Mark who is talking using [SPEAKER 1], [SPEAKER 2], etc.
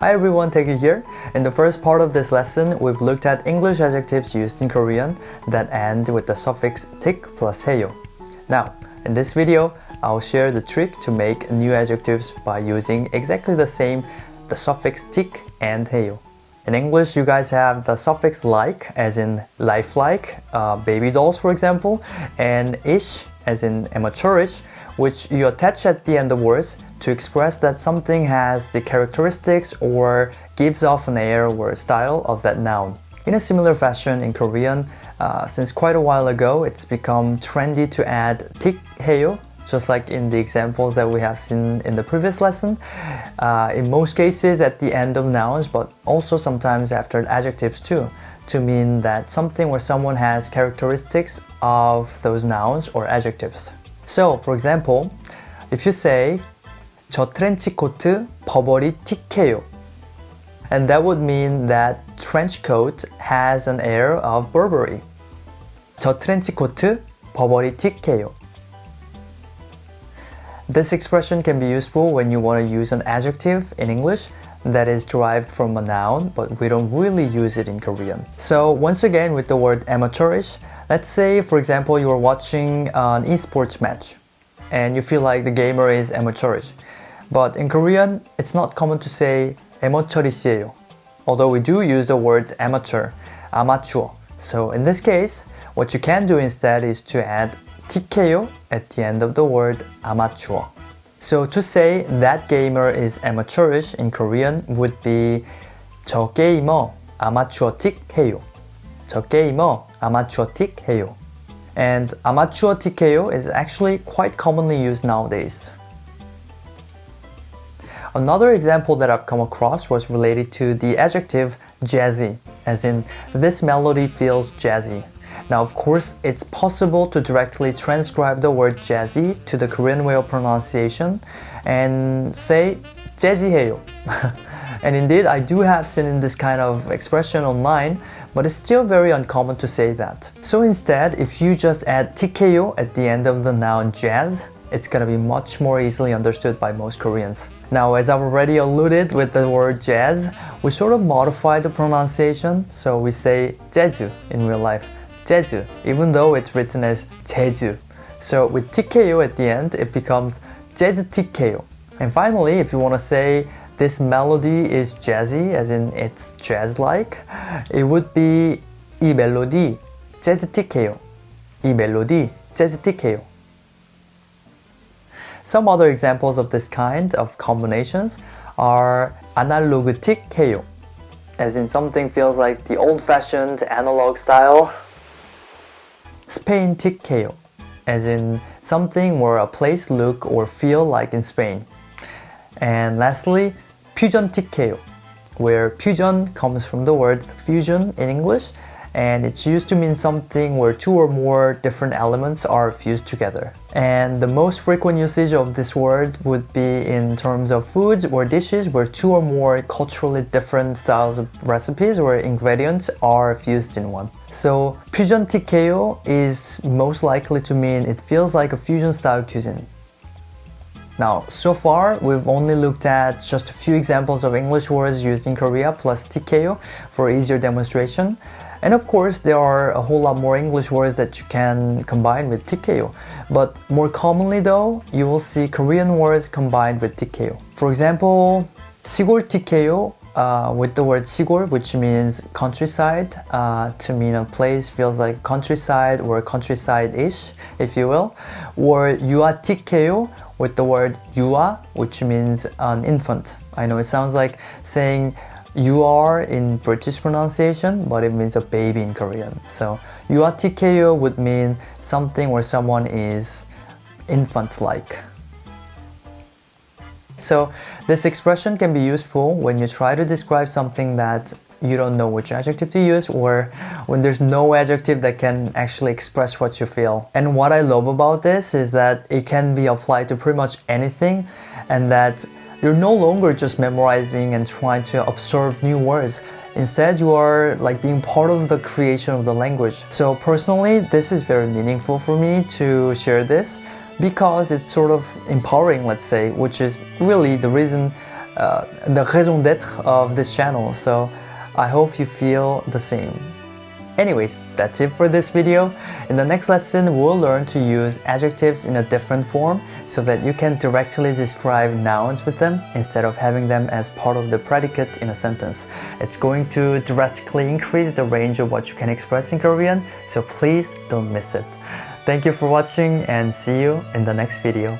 [SPEAKER 1] Hi everyone, Taeki here. In the first part of this lesson, we've looked at English adjectives used in Korean that end with the suffix tik plus heyo. Now, in this video, I'll share the trick to make new adjectives by using exactly the suffix tik and heyo. In English, you guys have the suffix like, as in lifelike, baby dolls for example, and ish, as in amateurish, which you attach at the end of words to express that something has the characteristics or gives off an air or style of that noun. In a similar fashion in Korean, since quite a while ago, it's become trendy to add tik heyo, just like in the examples that we have seen in the previous lesson. In most cases at the end of nouns, but also sometimes after adjectives too, to mean that something or someone has characteristics of those nouns or adjectives. So, for example, if you say 저 트렌치 코트 버버리 틱해요, and that would mean that trench coat has an air of Burberry. 저 트렌치 코트 버버리 틱해요. This expression can be useful when you want to use an adjective in English that is derived from a noun, but we don't really use it in Korean. So once again with the word amateurish, let's say for example you're watching an esports match and you feel like the gamer is amateurish. But in Korean, it's not common to say amateur이시에요, although we do use the word amateur, amateur. So in this case, what you can do instead is to add tik해요 at the end of the word amateur. So to say that gamer is amateurish in Korean would be 저 게이머 아마추어틱해요. 저 게이머 아마추어틱해요. And 아마추어틱해요 is actually quite commonly used nowadays. Another example that I've come across was related to the adjective jazzy, as in this melody feels jazzy. Now of course it's possible to directly transcribe the word jazzy to the Korean way of pronunciation and say 재즈해요. And indeed I do have seen this kind of expression online, but it's still very uncommon to say that. So instead, if you just add tik해요 at the end of the noun jazz, it's gonna be much more easily understood by most Koreans. Now, as I've already alluded with the word jazz, we sort of modify the pronunciation, so we say jeju in real life, jeju, even though it's written as jeju. So with tik해요 at the end, it becomes 재즈 tik해요. And finally, if you want to say this melody is jazzy, as in it's jazz-like, it would be 이 멜로디 재즈 tik해요. 이 멜로디 재즈 tik해요. Some other examples of this kind of combinations are 아날로그 틱해요, as in something feels like the old-fashioned analog style. 스페인 틱해요, as in something where a place look or feel like in Spain. And lastly, 퓨전 틱해요, where 퓨전 comes from the word fusion in English, and it's used to mean something where two or more different elements are fused together. And the most frequent usage of this word would be in terms of foods or dishes where two or more culturally different styles of recipes or ingredients are fused in one. So 퓨전 틱해요 is most likely to mean it feels like a fusion style cuisine. Now, so far, we've only looked at just a few examples of English words used in Korea plus tik해요 for easier demonstration. And of course, there are a whole lot more English words that you can combine with tik해요. But more commonly though, you will see Korean words combined with tik해요. For example, 시골 tik해요 with the word 시골, which means countryside, to mean a place feels like countryside or countryside-ish, if you will. Or 유아 tik해요 with the word 유아, which means an infant. I know it sounds like saying you are in British pronunciation, but it means a baby in Korean. So 유아 tik해요 would mean something where someone is infant-like. So this expression can be useful when you try to describe something that you don't know which adjective to use, or when there's no adjective that can actually express what you feel. And what I love about this is that it can be applied to pretty much anything, and that you're no longer just memorizing and trying to observe new words. Instead, you are like being part of the creation of the language. So personally, this is very meaningful for me to share this because it's sort of empowering, let's say, which is really the reason the raison d'être of this channel, so I hope you feel the same. Anyways, that's it for this video. In the next lesson, we'll learn to use adjectives in a different form so that you can directly describe nouns with them instead of having them as part of the predicate in a sentence. It's going to drastically increase the range of what you can express in Korean, so please don't miss it. Thank you for watching and see you in the next video.